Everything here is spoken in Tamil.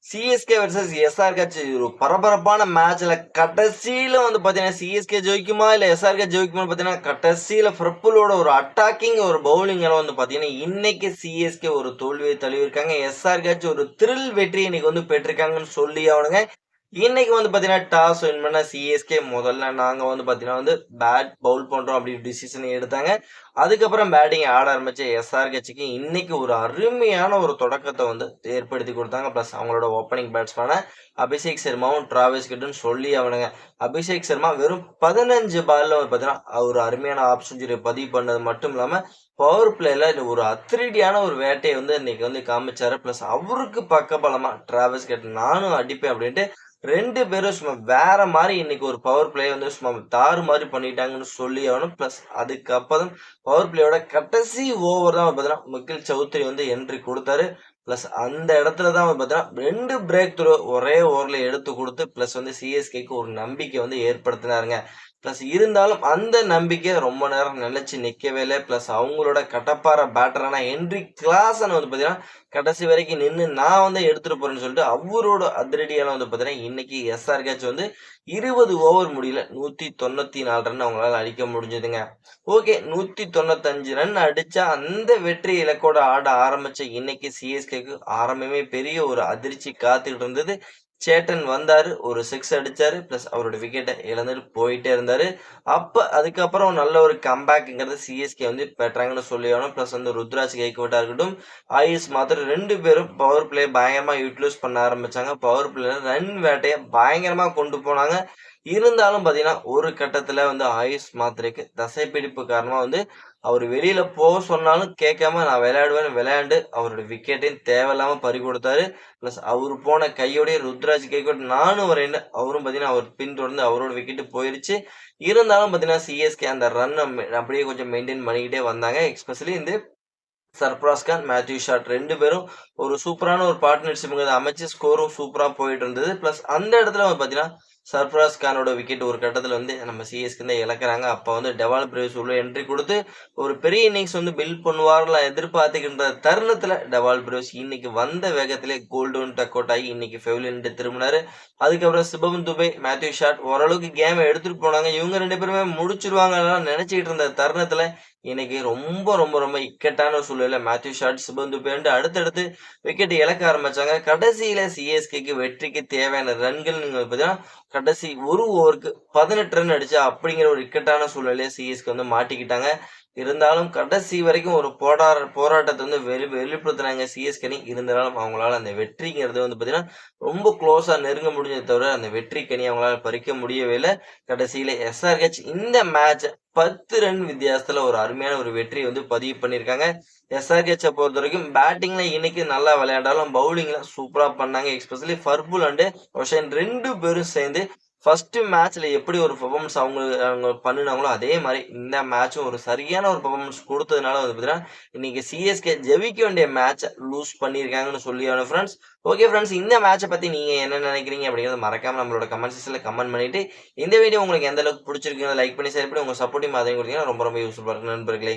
சிஎஸ்கே வர்சஸ் எஸ்ஆர்கே ஒரு பரபரப்பான மேட்ச்ல கடைசியில வந்து பாத்தீங்கன்னா சிஎஸ்கே ஜெயிக்குமா இல்ல எஸ்ஆர்கே ஜெயிக்குமா பாத்தீங்கன்னா கடைசியில ஃப்ரெப்புலோட ஒரு அட்டாக்கிங் ஒரு பவுலிங் எல்லாம் வந்து பாத்தீங்கன்னா இன்னைக்கு சிஎஸ்கே ஒரு தோல்வியை தழுவிருக்காங்க. எஸ்ஆர்கே ஒரு த்ரில் வெற்றி இன்னைக்கு வந்து பெற்றிருக்காங்கன்னு சொல்லி அவனுங்க. இன்னைக்கு வந்து பாத்தீங்கன்னா டாஸ் வின் பண்ண சிஎஸ்கே முதல்ல நாங்க வந்து பாத்தீங்கன்னா வந்து பேட் பவுல் பண்றோம் அப்படின்னு டிசிஷன் எடுத்தாங்க. அதுக்கப்புறம் பேட்டிங் ஆட ஆரம்பிச்ச எஸ்ஆர்ஹெச்சுக்கு இன்னைக்கு ஒரு அருமையான ஒரு தொடக்கத்தை வந்து ஏற்படுத்தி கொடுத்தாங்க. பிளஸ் அவங்களோட ஓப்பனிங் பேட்ஸ்மேன அபிஷேக் சர்மாவும் டிராவிஸ் ஹெட்டும் சொல்லி அவனுங்க. அபிஷேக் சர்மா வெறும் 15 பால்ல வந்து பாத்தீங்கன்னா ஒரு அருமையான ஆப் செஞ்சுரி பதிவு பண்ணது மட்டும் இல்லாம பவர் பிளேல ஒரு அதிரடியான ஒரு வேட்டையை வந்து இன்னைக்கு வந்து காமிச்சாரு. பிளஸ் அவருக்கு பக்கபலமா டிராவிஸ் ஹெட் நானும் அடிப்பேன் அப்படின்ட்டு 2 பேரும் சும்மா வேற மாதிரி இன்னைக்கு ஒரு பவர் பிளே வந்து சும்மா தாறு மாதிரி பண்ணிட்டாங்கன்னு சொல்லி ஆகணும். பிளஸ் அதுக்கப்புறம் பவர் பிளேயோட கடைசி ஓவர் தான் பார்த்தீங்கன்னா முகில் சௌத்ரி வந்து என்ட்ரி கொடுத்தாரு. பிளஸ் அந்த இடத்துல தான் பார்த்தீங்கன்னா 2 பிரேக் த்ரூ ஒரே ஓவர்ல எடுத்து கொடுத்து பிளஸ் வந்து சிஎஸ்கேக்கு ஒரு நம்பிக்கை வந்து ஏற்படுத்தினாருங்க. பிளஸ் இருந்தாலும் அந்த நம்பிக்கை ரொம்ப நேரம் நிலைச்சு நிக்கவே இல்லை. பிளஸ் அவங்களோட கட்டப்பாற பேட்டரான ஹென்ரிக் கிளாசன் வந்து பார்த்தீங்கன்னா கடைசி வரைக்கும் நின்று நான் வந்து எடுத்துட்டு போறேன்னு சொல்லிட்டு அவரோட அதிரடியால வந்து பார்த்தீங்கன்னா இன்னைக்கு எஸ்ஆர்கே வந்து 20 ஓவர் முடியல 194 ரன் அவங்களால அடிக்க முடிஞ்சதுங்க. ஓகே, 195 ரன் அடிச்சா அந்த வெற்றி இலக்கோட ஆட ஆரம்பிச்ச இன்னைக்கு சிஎஸ்கேக்கு ஆரம்பமே பெரிய ஒரு அதிர்ச்சி காத்துக்கிட்டு இருந்தது. சேட்டன் வந்தாரு, ஒரு 6 அடிச்சாரு. பிளஸ் அவரோட விக்கெட்டை இழந்துட்டு போயிட்டே இருந்தாரு. அதுக்கப்புறம் நல்ல ஒரு கம்பேக்ங்கிறது சிஎஸ்கே வந்து பெற்றாங்கன்னு சொல்லி ஆகணும். பிளஸ் வந்து ருத்ராஜ் கெய்க்வாடா இருக்கட்டும், ஆயுஷ் மாத்திரம் 2 பேரும் பவர் பிளே பயங்கரமா யூட்டிலைஸ் பண்ண ஆரம்பிச்சாங்க. பவர் பிளேல ரன் வேட்டையை பயங்கரமா கொண்டு போனாங்க. இருந்தாலும் பாத்தீங்கன்னா ஒரு கட்டத்துல வந்து ஆயுஷ் மாத்திரைக்கு தசைப்பிடிப்பு காரணமா வந்து அவர் வெளியில போக சொன்னாலும் கேட்காம நான் விளையாடுவேன்னு விளையாண்டு அவரோட விக்கெட்டையும் தேவையில்லாம பறி கொடுத்தாரு. பிளஸ் அவர் போன கையோடய ருத்ராஜ் கெய்க்வாட் நானும் வரேன் அவரும் பாத்தீங்கன்னா அவர் பின்தொடர்ந்து அவரோட விக்கெட் போயிருச்சு. இருந்தாலும் பாத்தீங்கன்னா சிஎஸ்கே அந்த ரன் அப்படியே கொஞ்சம் மெயின்டைன் பண்ணிக்கிட்டே வந்தாங்க. எஸ்பெஷலி இந்த சர்ஃப்ராஸ் கான், மேத்யூ ஷாட் 2 பேரும் ஒரு சூப்பரான ஒரு பார்ட்னர்ஷிப்ங்கிறத அமைச்சு ஸ்கோரும் சூப்பரா போயிட்டு இருந்தது. பிளஸ் அந்த இடத்துல வந்து பாத்தீங்கன்னா சர்ஃப்ராஸ் கானோட விக்கெட் ஒரு கட்டத்துல வந்து நம்ம சிஎஸ்கே தான் இழக்கிறாங்க. அப்ப வந்து டெவால் பிரேவ்ஸ் உள்ள என்ட்ரி கொடுத்து ஒரு பெரிய இன்னிங்ஸ் வந்து பில்ட் பண்ணுவார்லாம் எதிர்பார்த்துக்கின்ற தருணத்துல டெவால் பிரேவ்ஸ் இன்னைக்கு வந்த வேகத்திலே கோல்டன் டக் அவுட் ஆகி இன்னைக்கு ஃபெவிலின் திரும்பினாரு. அதுக்கப்புறம் சிபம் துபே, மேத்யூ ஷாட் ஓரளவுக்கு கேமை எடுத்துட்டு போனாங்க. இவங்க 2 பேருமே முடிச்சிருவாங்கன்னு நினைச்சிட்டு இருந்த தருணத்துல இன்னைக்கு ரொம்ப ரொம்ப ரொம்ப இக்கட்டான சூழ்நிலை மேத்யூ ஷாட், சிபம் துபேன்ட்டு அடுத்தடுத்து விக்கெட் இழக்க ஆரம்பிச்சாங்க. கடைசியில சிஎஸ்கேக்கு வெற்றிக்கு தேவையான ரன்கள் நீங்க பார்த்தீங்கன்னா கடைசி ஒரு ஓவருக்கு 18 ரன் அடிச்சா அப்படிங்கிற ஒரு இக்கட்டான சூழ்நிலையை சிஎஸ்கே வந்து மாட்டிக்கிட்டாங்க. இருந்தாலும் கடைசி வரைக்கும் ஒரு போராட்டத்தை வந்து வெளிப்படுத்தினாங்க சிஎஸ்கே அணி. இருந்தாலும் அவங்களால அந்த வெற்றிங்கிறது வந்து பாத்தீங்கன்னா ரொம்ப க்ளோஸா நெருங்க முடிஞ்சதை தவிர அந்த வெற்றி கனி அவங்களால பறிக்க முடியவே இல்லை. கடைசியில எஸ்ஆர்ஹெச் இந்த மேட்ச் 10 ரன் வித்தியாசத்துல ஒரு அருமையான ஒரு வெற்றி வந்து பதிவு பண்ணியிருக்காங்க. எஸ்ஆர்ஹெச்சை பொறுத்த வரைக்கும் பேட்டிங்ல இன்னைக்கு நல்லா விளையாண்டாலும் பவுலிங்ல சூப்பரா பண்ணாங்க. எஸ்பெஷலி ஃபர்புல் அண்ட் ஒஷைன் 2 பேரும் சேர்ந்து ஃபர்ஸ்ட் மேட்ச்ல எப்படி ஒரு பெர்ஃபார்மன்ஸ் அவங்க பண்ணினாங்களோ அதே மாதிரி இந்த மேட்சும் ஒரு சரியான ஒரு பெர்ஃபார்மன்ஸ் கொடுத்ததுனால வந்து பார்த்தீங்கன்னா இன்னைக்கு சிஎஸ்கே ஜெயிக்க வேண்டிய மேட்சை லூஸ் பண்ணியிருக்காங்கன்னு சொல்லி ஃப்ரெண்ட்ஸ். ஓகே ஃப்ரெண்ட்ஸ், இந்த மேட்சை பத்தி நீங்க என்ன நினைக்கிறீங்க அப்படிங்கிறத மறக்காம நம்மளோட கமெண்ட் செக்ஷன்ல கமெண்ட் பண்ணிட்டு இந்த வீடியோ உங்களுக்கு எந்த அளவுக்கு பிடிச்சிருக்குன்னு லைக் பண்ணி ஷேர் பண்ணி உங்க சப்போர்ட்டிங் மாதிரி கொடுத்தீங்கன்னா ரொம்ப ரொம்ப யூஸ்ஃபுல்லா இருக்கும் நண்பர்களே.